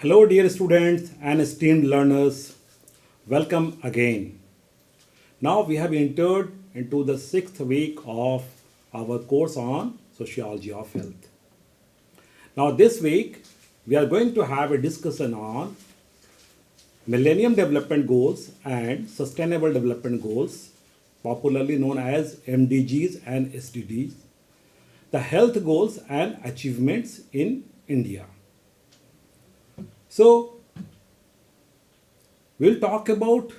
Hello, dear students and esteemed learners. Welcome again. Now we have entered into the sixth week of our course on sociology of health. Now, this week we are going to have a discussion on Millennium Development Goals and Sustainable Development Goals, popularly known as MDGs and SDGs, the health goals and achievements in India. So, we'll talk about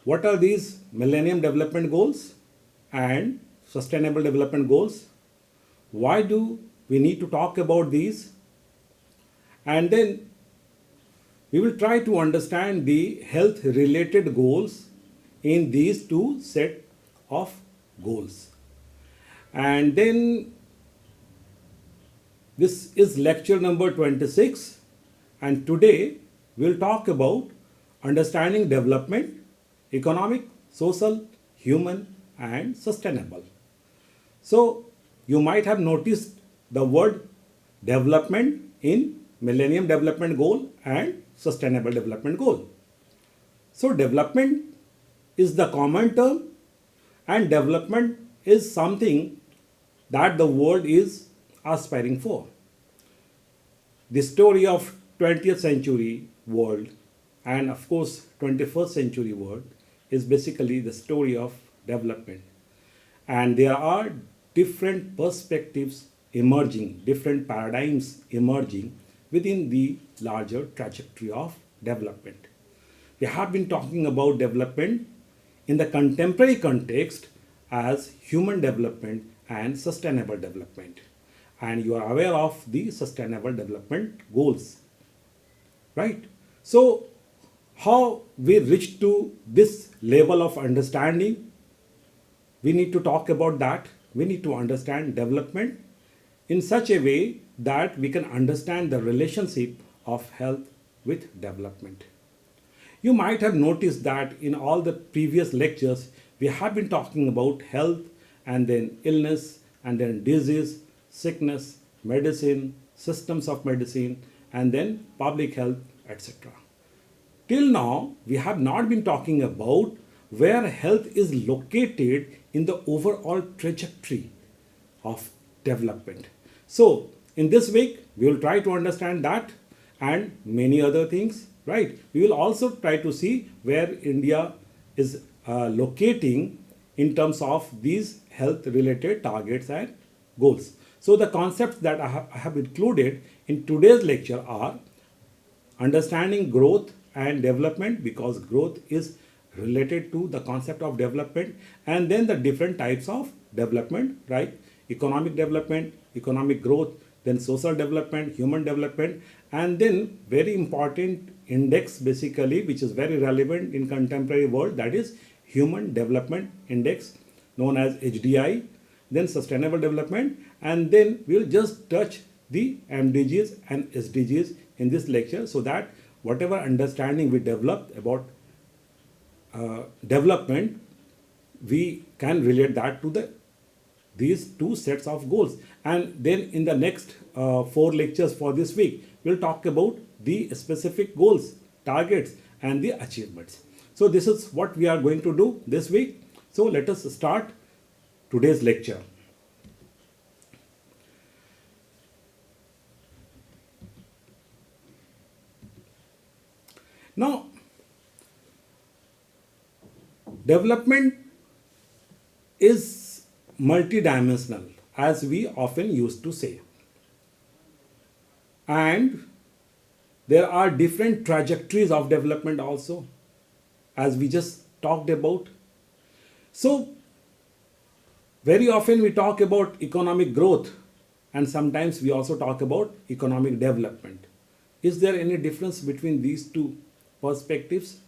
what are these Millennium Development Goals and Sustainable Development Goals. Why do we need to talk about these? And then we will try to understand the health related goals in these two set of goals. And then this is lecture number 26, and today we'll talk about understanding development, economic, social, human, and sustainable. So, you might have noticed the word development in Millennium Development Goal and Sustainable Development Goal. So, development is the common term, and development is something that the world is aspiring for. The story of 20th century world and of course 21st century world is basically the story of development, and there are different perspectives emerging, different paradigms emerging within the larger trajectory of development. We have been talking about development in the contemporary context as human development and sustainable development, and you are aware of the sustainable development goals, right? So how we reach to this level of understanding, we need to talk about that. We need to understand development in such a way that we can understand the relationship of health with development. You might have noticed that in all the previous lectures, we have been talking about health and then illness and then disease, sickness, medicine, systems of medicine, and then public health, etc. Till now, we have not been talking about where health is located in the overall trajectory of development. So, in this week, we will try to understand that and many other things, right? We will also try to see where India is locating in terms of these health related targets and goals. So, the concepts that I have included in today's lecture are understanding growth and development, because growth is related to the concept of development, and then the different types of development, right? Economic development, economic growth, then social development, human development, and then very important index basically which is very relevant in contemporary world, that is human development index known as HDI, then sustainable development, and then we'll just touch the MDGs and SDGs in this lecture, so that whatever understanding we develop about development, we can relate that to these two sets of goals. And then in the next four lectures for this week, we'll talk about the specific goals, targets, and the achievements. So this is what we are going to do this week. So let us start today's lecture. Now, development is multidimensional, as we often used to say, and there are different trajectories of development also, as we just talked about. So very often we talk about economic growth, and sometimes we also talk about economic development. Is there any difference between these two perspectives?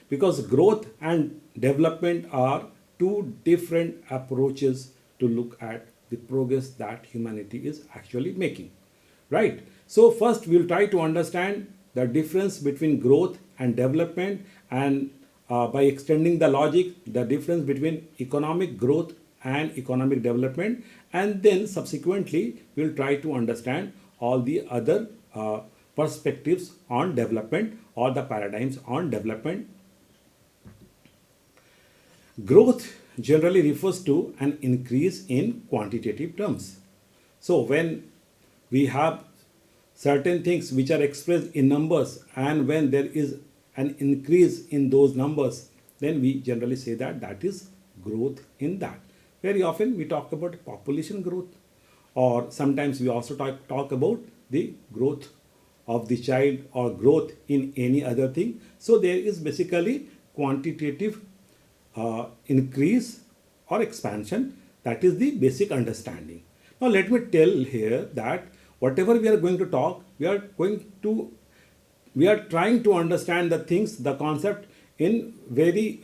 Because growth and development are two different approaches to look at the progress that humanity is actually making, right? So first we'll try to understand the difference between growth and development, and by extending the logic, the difference between economic growth and economic development, and then subsequently we'll try to understand all the other perspectives on development or the paradigms on development. Growth generally refers to an increase in quantitative terms. So when we have certain things which are expressed in numbers, and when there is an increase in those numbers, then we generally say that that is growth in that. Very often we talk about population growth, or sometimes we also talk about the growth of the child or growth in any other thing. So there is basically quantitative increase or expansion. That is the basic understanding. Now let me tell here that whatever we are going to talk, we are trying to understand the things, the concept in very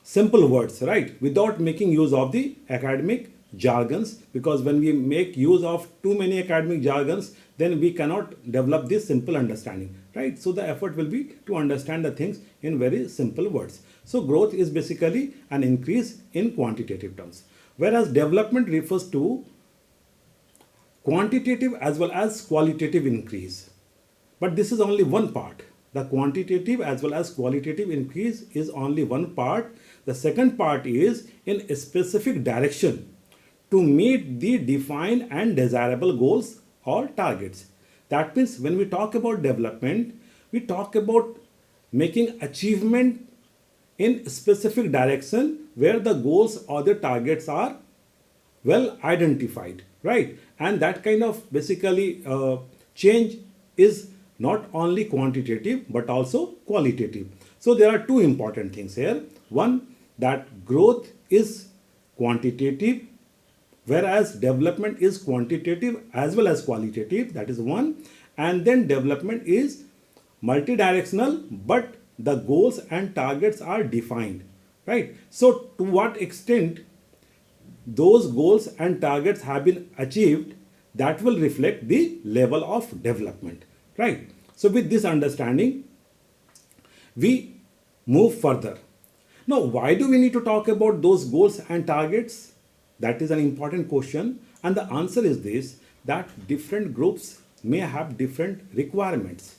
simple words, right? Without making use of the academic jargons, because when we make use of too many academic jargons, then we cannot develop this simple understanding, right? So the effort will be to understand the things in very simple words. So growth is basically an increase in quantitative terms, whereas development refers to quantitative as well as qualitative increase. But this is only one part. The quantitative as well as qualitative increase is only one part. The second part is in a specific direction to meet the defined and desirable goals or targets. That means when we talk about development, we talk about making achievement in specific direction where the goals or the targets are well identified, right? And that kind of basically change is not only quantitative but also qualitative. So there are two important things here. One, that growth is quantitative, whereas development is quantitative as well as qualitative. That is one. And then development is multidirectional, but the goals and targets are defined, right? So to what extent those goals and targets have been achieved, that will reflect the level of development, right? So with this understanding, we move further. Now, why do we need to talk about those goals and targets? That is an important question, and the answer is this: that different groups may have different requirements.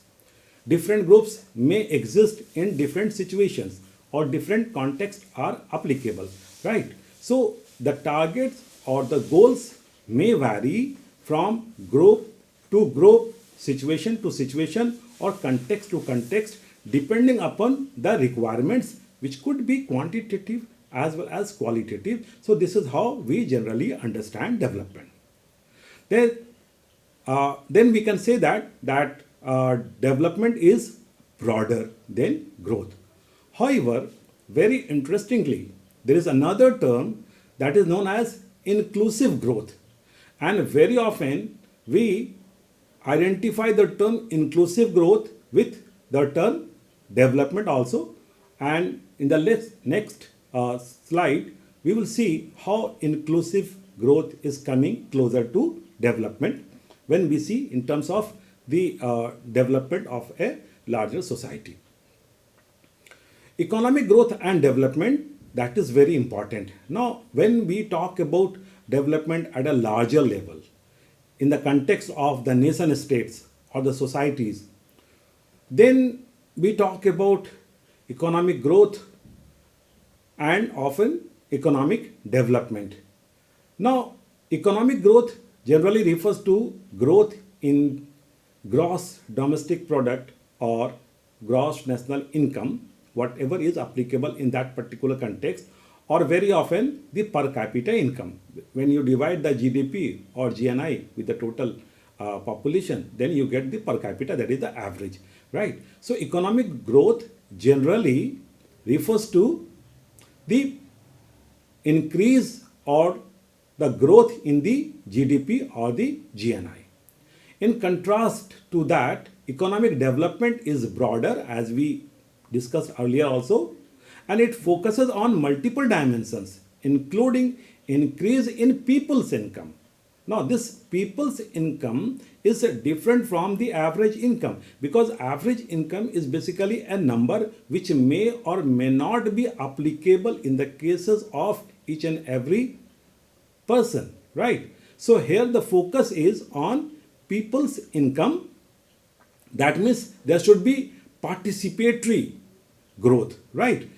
Different groups may exist in different situations, or different contexts are applicable, right? So the targets or the goals may vary from group to group, situation to situation, or context to context, depending upon the requirements, which could be quantitative as well as qualitative. So this is how we generally understand development. Then we can say that development is broader than growth. However, very interestingly, there is another term that is known as inclusive growth, and very often we identify the term inclusive growth with the term development also. And in the next slide, we will see how inclusive growth is coming closer to development when we see in terms of the development of a larger society. Economic growth and development, that is very important. Now, when we talk about development at a larger level, in the context of the nation states or the societies, then we talk about economic growth and often economic development. Now, economic growth generally refers to growth in gross domestic product or gross national income, whatever is applicable in that particular context, or very often the per capita income. When you divide the GDP or GNI with the total population, then you get the per capita, that is the average, right? So economic growth generally refers to the increase or the growth in the GDP or the GNI. In contrast to that, economic development is broader, as we discussed earlier also, and it focuses on multiple dimensions, including increase in people's income. Now, this people's income is different from the average income, because average income is basically a number which may or may not be applicable in the cases of each and every person, right? So here the focus is on people's income, That means there should be participatory growth, right?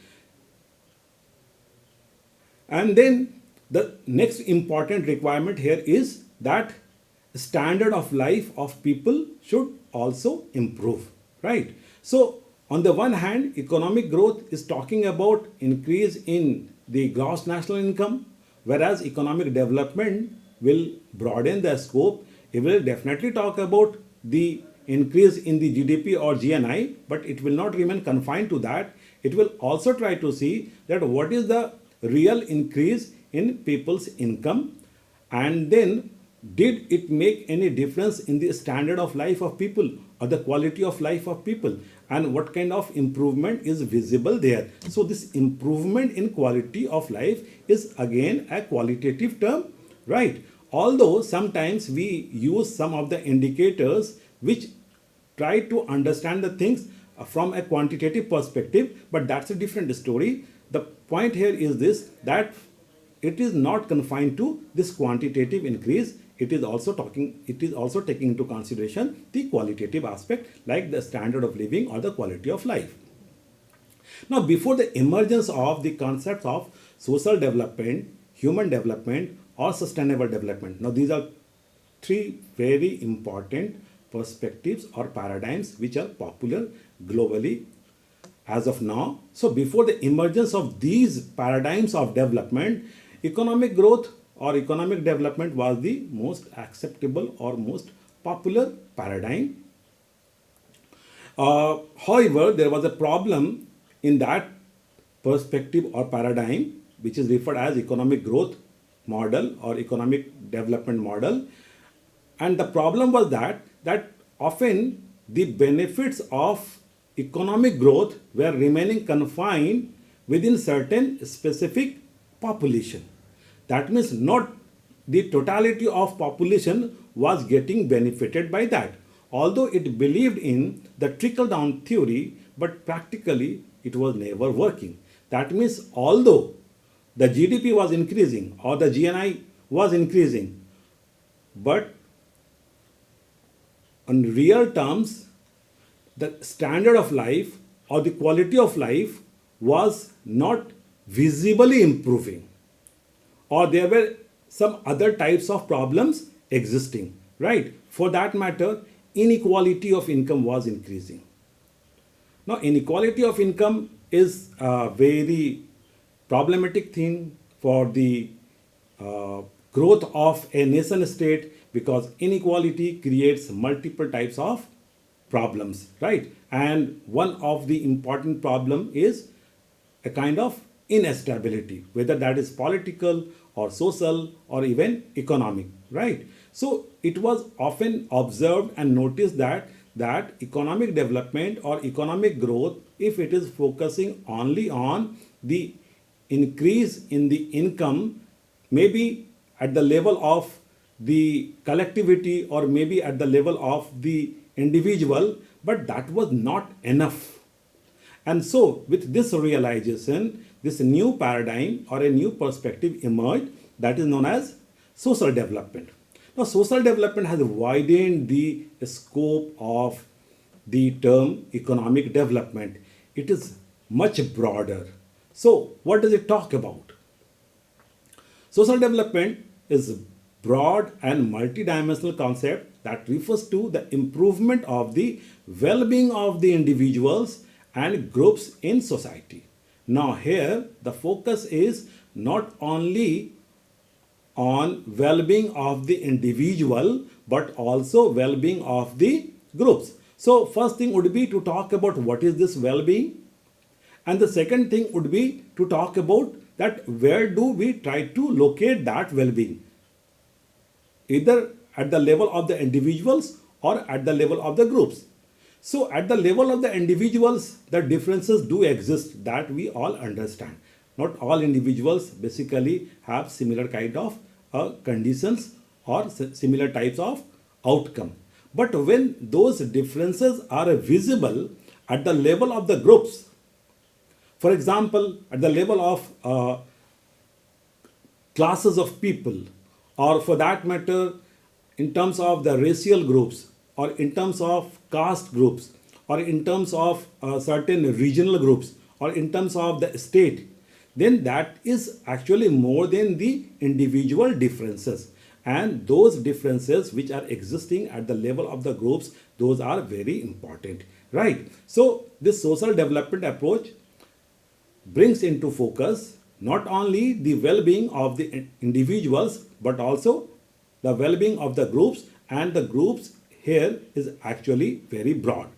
And then the next important requirement here is that standard of life of people should also improve, right? So on the one hand, economic growth is talking about increase in the gross national income, whereas economic development will broaden the scope. It will definitely talk about the increase in the GDP or GNI, but it will not remain confined to that. It will also try to see that what is the real increase in people's income, and then did it make any difference in the standard of life of people or the quality of life of people, and what kind of improvement is visible there. So this improvement in quality of life is again a qualitative term, right? Although sometimes we use some of the indicators which try to understand the things from a quantitative perspective, but that's a different story. The point here is this, that it is not confined to this quantitative increase. It is also taking into consideration the qualitative aspect, like the standard of living or the quality of life. Now, before the emergence of the concepts of social development, human development, or sustainable development, now these are three very important perspectives or paradigms which are popular globally as of now. So before the emergence of these paradigms of development, economic growth or economic development was the most acceptable or most popular paradigm. However, there was a problem in that perspective or paradigm, which is referred as economic growth model or economic development model. And the problem was that often the benefits of economic growth were remaining confined within certain specific population. That means not the totality of population was getting benefited by that. Although it believed in the trickle down theory, but practically it was never working. That means although the GDP was increasing or the GNI was increasing, but on real terms, the standard of life or the quality of life was not visibly improving, or there were some other types of problems existing, right? For that matter, inequality of income was increasing. Now, inequality of income is a very problematic thing for the growth of a nation state, because inequality creates multiple types of problems, right? And one of the important problem is a kind of instability, whether that is political or social or even economic, right? So it was often observed and noticed that economic development or economic growth, if it is focusing only on the increase in the income, maybe at the level of the collectivity or maybe at the level of the individual, but that was not enough. And so, with this realization, this new paradigm or a new perspective emerged, that is known as social development. Now, social development has widened the scope of the term economic development. It is much broader. So, what does it talk about? Social development is a broad and multidimensional concept that refers to the improvement of the well-being of the individuals and groups in society. Now here the focus is not only on well-being of the individual but also well-being of the groups. So first thing would be to talk about what is this well-being, and the second thing would be to talk about that where do we try to locate that well-being, either at the level of the individuals or at the level of the groups. So at the level of the individuals, the differences do exist, that we all understand. Not all individuals basically have similar kind of conditions or similar types of outcome. But when those differences are visible at the level of the groups, for example, at the level of classes of people, or for that matter, in terms of the racial groups or in terms of caste groups, or in terms of certain regional groups, or in terms of the state, then that is actually more than the individual differences. And those differences which are existing at the level of the groups, those are very important, right? So this social development approach brings into focus not only the well-being of the individuals but also the well-being of the groups, and the groups here is actually very broad.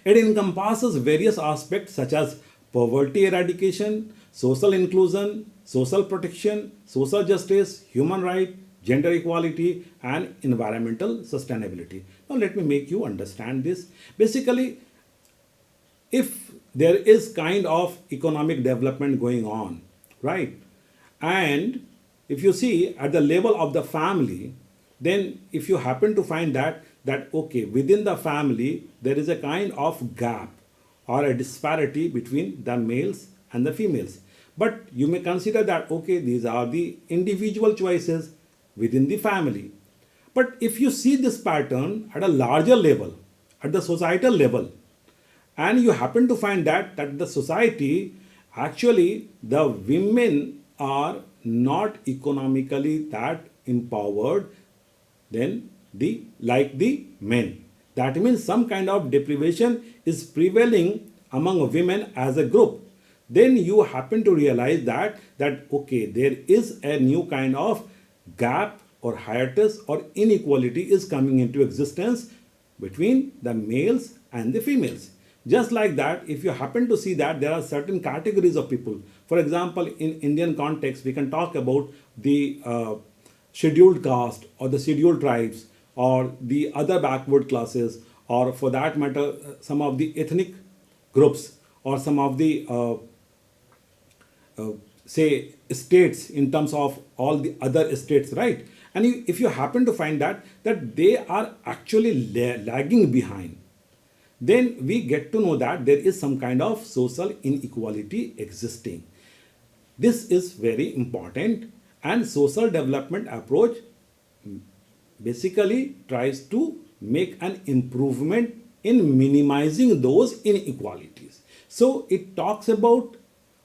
It encompasses various aspects such as poverty eradication, social inclusion, social protection, social justice, human right, gender equality, and environmental sustainability. Now let me make you understand this. Basically, if there is kind of economic development going on, right, and if you see at the level of the family, then if you happen to find that okay, within the family there is a kind of gap or a disparity between the males and the females, but you may consider that okay, these are the individual choices within the family. But if you see this pattern at a larger level, at the societal level, and you happen to find that the society, actually the women are not economically that empowered then the like the men. That means some kind of deprivation is prevailing among women as a group. Then you happen to realize that okay, there is a new kind of gap or hiatus or inequality is coming into existence between the males and the females. Just like that, if you happen to see that there are certain categories of people, for example, in Indian context, we can talk about the scheduled caste or the scheduled tribes or the other backward classes, or for that matter, some of the ethnic groups or some of the say states in terms of all the other states, right? And if you happen to find that they are actually lagging behind, then we get to know that there is some kind of social inequality existing. This is very important, and social development approach basically tries to make an improvement in minimizing those inequalities. So it talks about,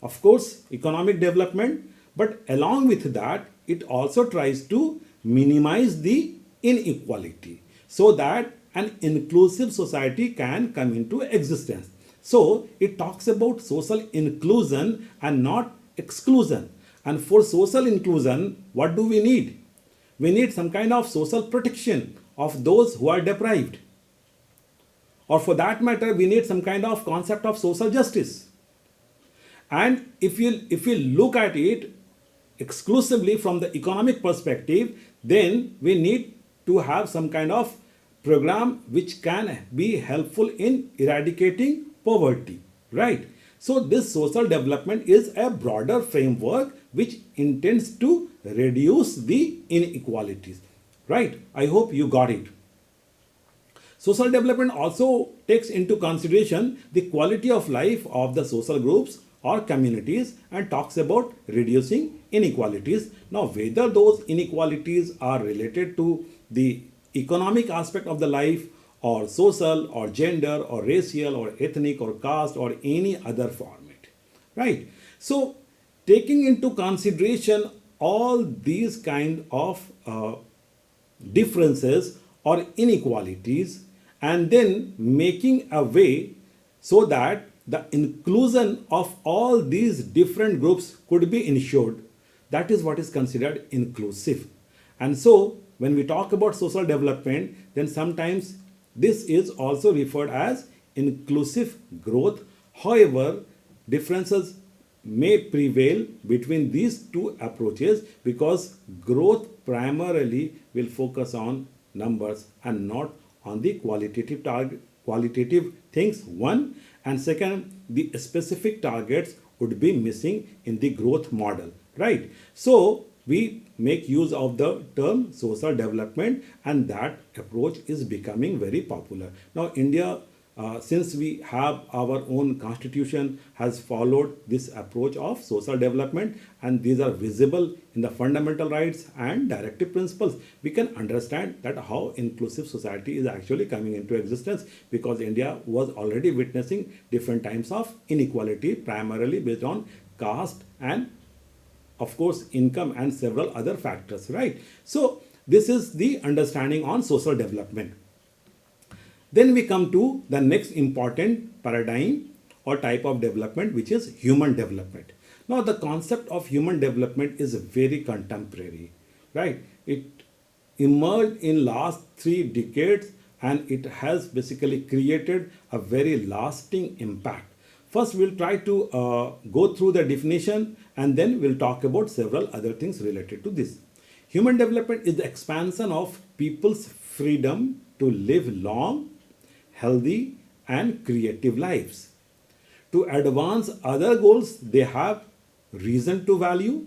of course, economic development, but along with that, it also tries to minimize the inequality so that an inclusive society can come into existence. So it talks about social inclusion and not exclusion. And for social inclusion, what do we need? We need some kind of social protection of those who are deprived. Or for that matter, we need some kind of concept of social justice. And if you look at it exclusively from the economic perspective, then we need to have some kind of program which can be helpful in eradicating poverty, right? So this social development is a broader framework which intends to reduce the inequalities, right? I hope you got it. Social development also takes into consideration the quality of life of the social groups or communities and talks about reducing inequalities. Now, whether those inequalities are related to the economic aspect of the life, or social, or gender, or racial, or ethnic, or caste, or any other format, right? So taking into consideration all these kind of differences or inequalities, and then making a way so that the inclusion of all these different groups could be ensured, that is what is considered inclusive. And so when we talk about social development, then sometimes this is also referred as inclusive growth. However, differences may prevail between these two approaches because growth primarily will focus on numbers and not on the qualitative things, one, and second, the specific targets would be missing in the growth model, right? So we make use of the term social development, and that approach is becoming very popular. Now, India since we have our own constitution has followed this approach of social development, and these are visible in the fundamental rights and directive principles, we can understand that how inclusive society is actually coming into existence, because India was already witnessing different types of inequality, primarily based on caste and of course income and several other factors, right? So this is the understanding on social development. Then we come to the next important paradigm or type of development, which is human development. Now, the concept of human development is very contemporary, right? It emerged in last 3 decades, and it has basically created a very lasting impact. First, we'll try to go through the definition, and then we'll talk about several other things related to this. Human development is the expansion of people's freedom to live long, healthy, and creative lives. To advance other goals they have reason to value,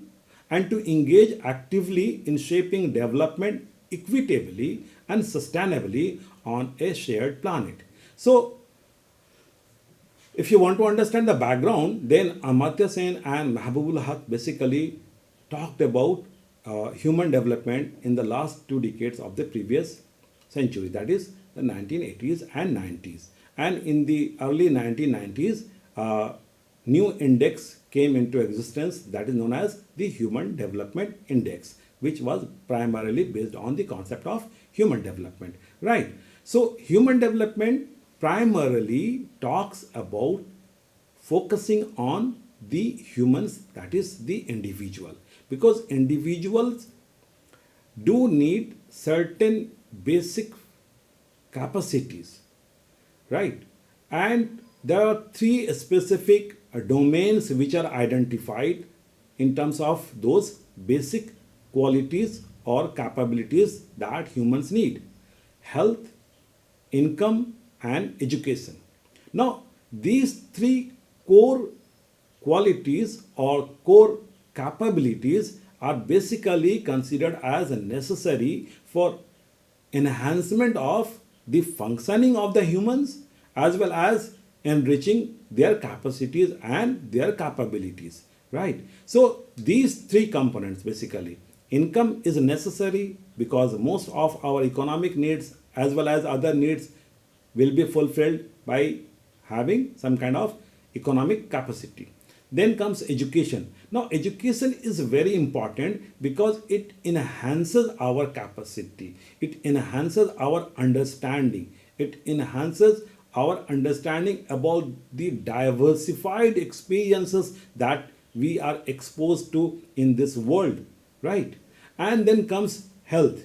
and to engage actively in shaping development equitably and sustainably on a shared planet. So, if you want to understand the background, then Amartya Sen and Mahbubul Haq basically talked about human development in the last 2 decades of the previous century, that is the 1980s and 90s. And in the early 1990s, new index came into existence, that is known as the Human Development Index, which was primarily based on the concept of human development, right? So human development primarily talks about focusing on the humans, that is the individual, because individuals do need certain basic capacities, right? And there are 3 specific domains which are identified in terms of those basic qualities or capabilities that humans need: health, income, and education. Now, these 3 core qualities or core capabilities are basically considered as necessary for enhancement of the functioning of the humans, as well as enriching their capacities and their capabilities, right? So these 3 components, basically income is necessary because most of our economic needs as well as other needs will be fulfilled by having some kind of economic capacity. Then comes education. Now, education is very important because it enhances our capacity, it enhances our understanding, it enhances our understanding about the diversified experiences that we are exposed to in this world, right? And then comes health,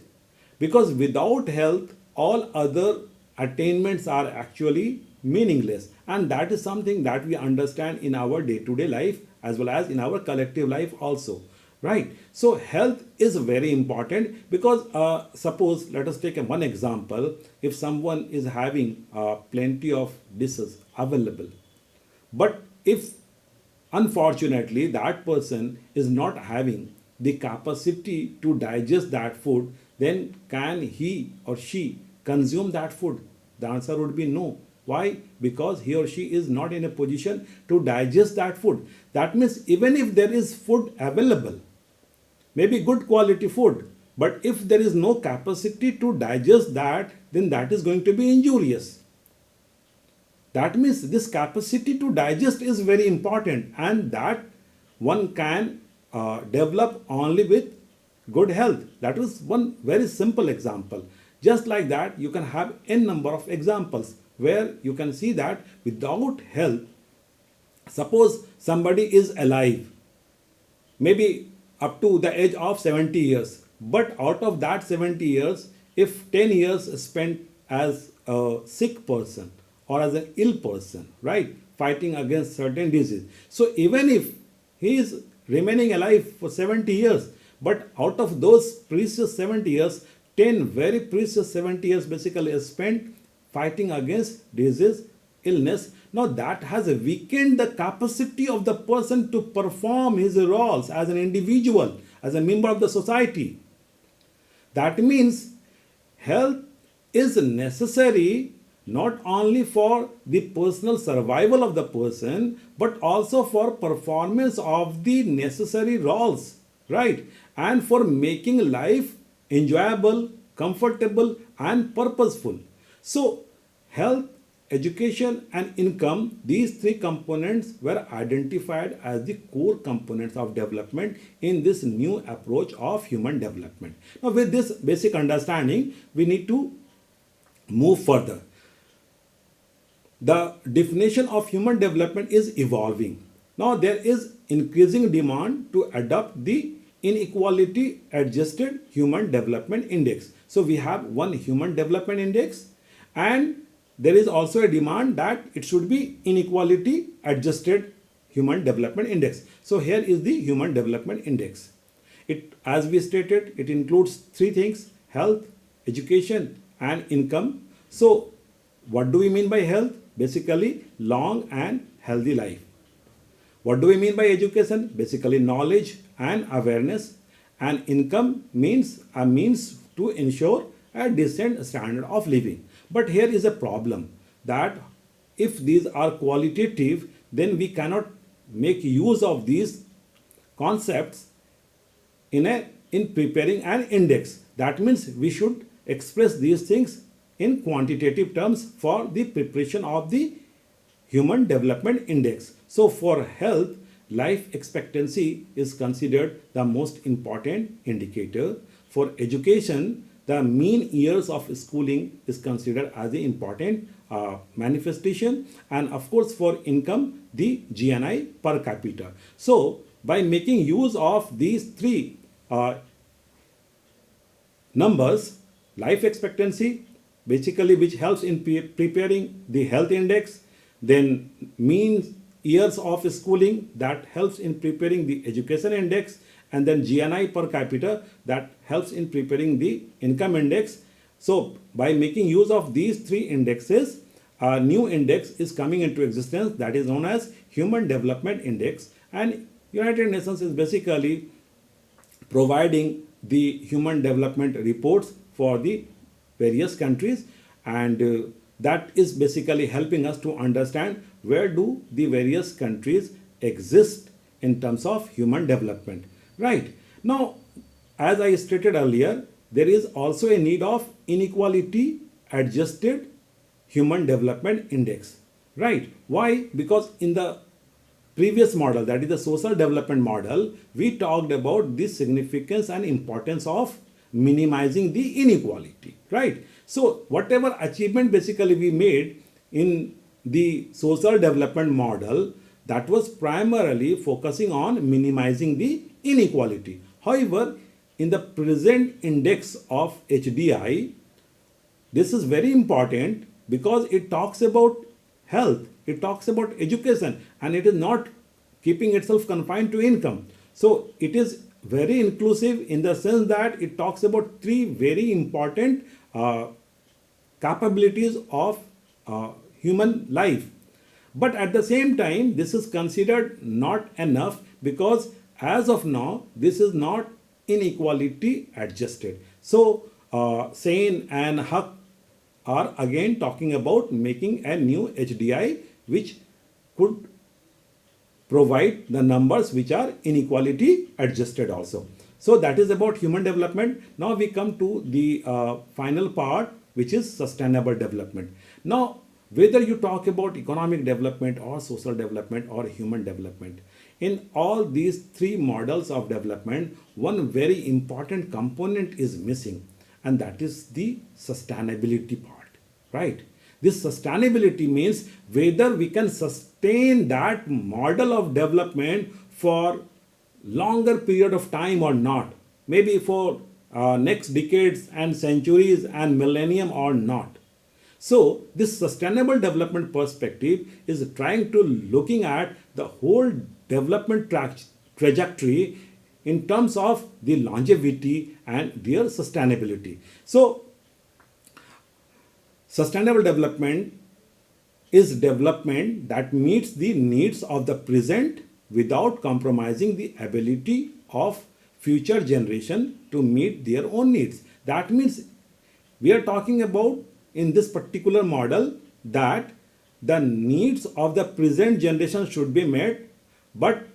because without health, all other attainments are actually meaningless, and that is something that we understand in our day-to-day life as well as in our collective life also, right? So health is very important because suppose let us take one example. If someone is having plenty of dishes available, but if unfortunately that person is not having the capacity to digest that food, then can he or she consume that food? The answer would be no. Why? Because he or she is not in a position to digest that food. That means even if there is food available, maybe good quality food, but if there is no capacity to digest that, then that is going to be injurious. That means this capacity to digest is very important, and that one can develop only with good health. That is one very simple example. Just like that, you can have n number of examples where you can see that without health, suppose somebody is alive, maybe up to the age of 70 years, but out of that 70 years, if 10 years spent as a sick person or as an ill person, right, fighting against certain disease. So even if he is remaining alive for 70 years, but out of those precious 70 years, 10 very precious 70 years basically is spent fighting against disease, illness. Now that has weakened the capacity of the person to perform his roles as an individual, as a member of the society. That means health is necessary not only for the personal survival of the person, but also for performance of the necessary roles, right? And for making life enjoyable, comfortable, and purposeful. So, health, education, and income, these three components were identified as the core components of development in this new approach of human development. Now, with this basic understanding, we need to move further. The definition of human development is evolving. Now, there is increasing demand to adopt the inequality adjusted human development index. So, we have one human development index, and there is also a demand that it should be inequality adjusted human development index. So, here is the human development index. It, as we stated, it includes three things: health, education, and income. So, what do we mean by health? Basically, long and healthy life. What do we mean by education? Basically, knowledge and awareness. And income means a means to ensure a decent standard of living. But here is a problem that if these are qualitative, then we cannot make use of these concepts in preparing an index. That means we should express these things in quantitative terms for the preparation of the human development index. So for health, life expectancy is considered the most important indicator. For education, the mean years of schooling is considered as the important manifestation. And of course, for income, the GNI per capita. So by making use of these three numbers, life expectancy, basically which helps in preparing the health index, then mean years of schooling that helps in preparing the education index, and then GNI per capita that helps in preparing the income index. So by making use of these three indexes, a new index is coming into existence that is known as Human Development Index, and United Nations is basically providing the human development reports for the various countries, and that is basically helping us to understand where do the various countries exist in terms of human development. Right. Now, as I stated earlier, there is also a need of inequality adjusted human development index. Right. Why? Because in the previous model, that is the social development model, we talked about the significance and importance of minimizing the inequality, right? So whatever achievement basically we made in the social development model, that was primarily focusing on minimizing the inequality. However, in the present index of HDI, this is very important because it talks about health, it talks about education, and it is not keeping itself confined to income. So it is very inclusive in the sense that it talks about three very important capabilities of human life. But at the same time, this is considered not enough because as of now, this is not inequality adjusted. So Sain and Huck are again talking about making a new HDI which could provide the numbers which are inequality adjusted also. So that is about human development. Now we come to the final part, which is sustainable development. Now, whether you talk about economic development or social development or human development, in all these three models of development, one very important component is missing, and that is the sustainability part, right? This sustainability means whether we can sustain that model of development for longer period of time or not, maybe for next decades and centuries and millennium or not. So this sustainable development perspective is trying to looking at the whole development trajectory in terms of the longevity and their sustainability. So sustainable development is development that meets the needs of the present without compromising the ability of future generation to meet their own needs. That means we are talking about in this particular model that the needs of the present generation should be met, but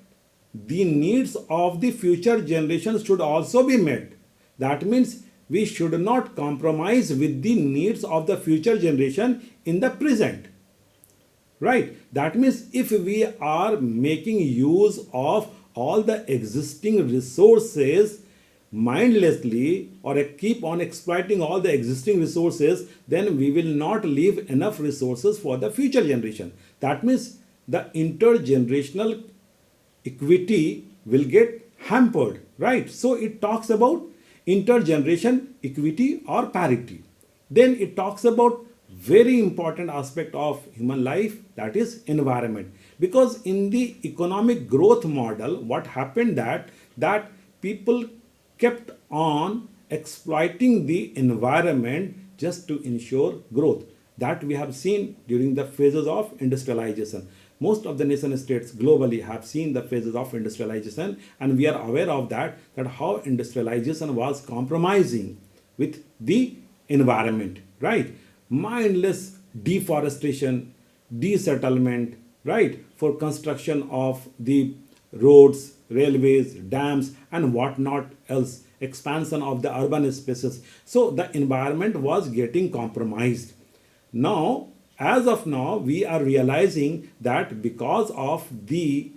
the needs of the future generations should also be met. That means we should not compromise with the needs of the future generation in the present. Right? That means if we are making use of all the existing resources mindlessly or keep on exploiting all the existing resources, then we will not leave enough resources for the future generation. That means the intergenerational equity will get hampered, right? So it talks about intergeneration equity or parity. Then it talks about very important aspect of human life, that is environment. Because in the economic growth model, what happened that people kept on exploiting the environment just to ensure growth. That we have seen during the phases of industrialization. Most of the nation states globally have seen the phases of industrialization, and we are aware of that how industrialization was compromising with the environment, right? Mindless deforestation, desettlement, right, for construction of the roads, railways, dams, and whatnot else, expansion of the urban spaces. So the environment was getting compromised. Now, as of now, we are realizing that because of the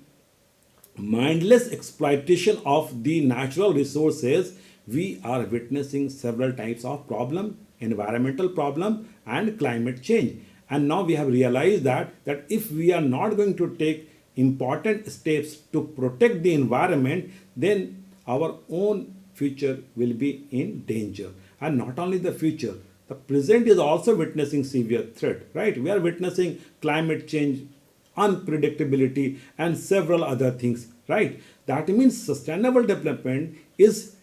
mindless exploitation of the natural resources, we are witnessing several types of problem, environmental problem and climate change. And now we have realized that if we are not going to take important steps to protect the environment, then our own future will be in danger. And not only the future, the present is also witnessing severe threat, right? We are witnessing climate change, unpredictability, and several other things, right? That means sustainable development is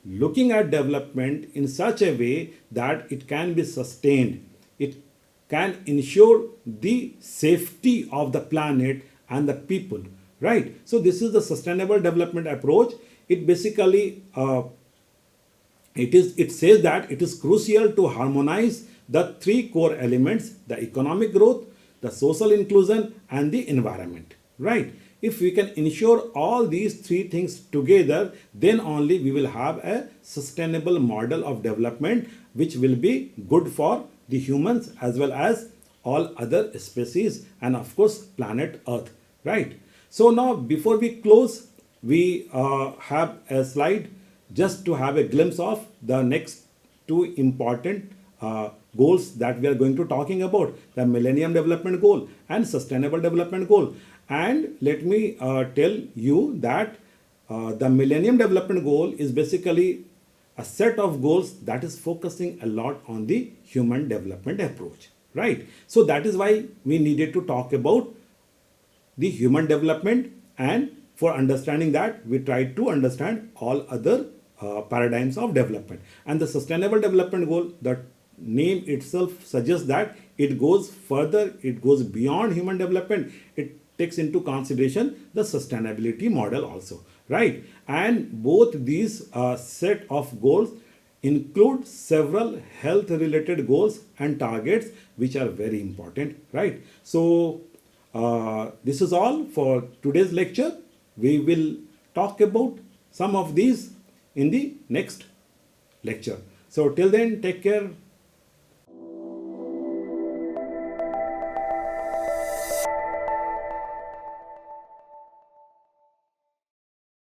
looking at development in such a way that it can be sustained. It can ensure the safety of the planet and the people, right? So this is the sustainable development approach. It basically it says that it is crucial to harmonize the three core elements: the economic growth, the social inclusion, and the environment, right? If we can ensure all these three things together, then only we will have a sustainable model of development which will be good for the humans as well as all other species and of course planet Earth, right? So now before we close, we have a slide just to have a glimpse of the next two important goals that we are going to talking about: the Millennium Development Goal and Sustainable Development Goal. And let me tell you that the Millennium Development Goal is basically a set of goals that is focusing a lot on the human development approach, right? So that is why we needed to talk about the human development, and for understanding that we tried to understand all other paradigms of development. And the Sustainable Development Goal, the name itself suggests that it goes further, it goes beyond human development. It takes into consideration the sustainability model also, right? And both these set of goals include several health related goals and targets which are very important, right? So this is all for today's lecture. We will talk about some of these in the next lecture. So till then, take care.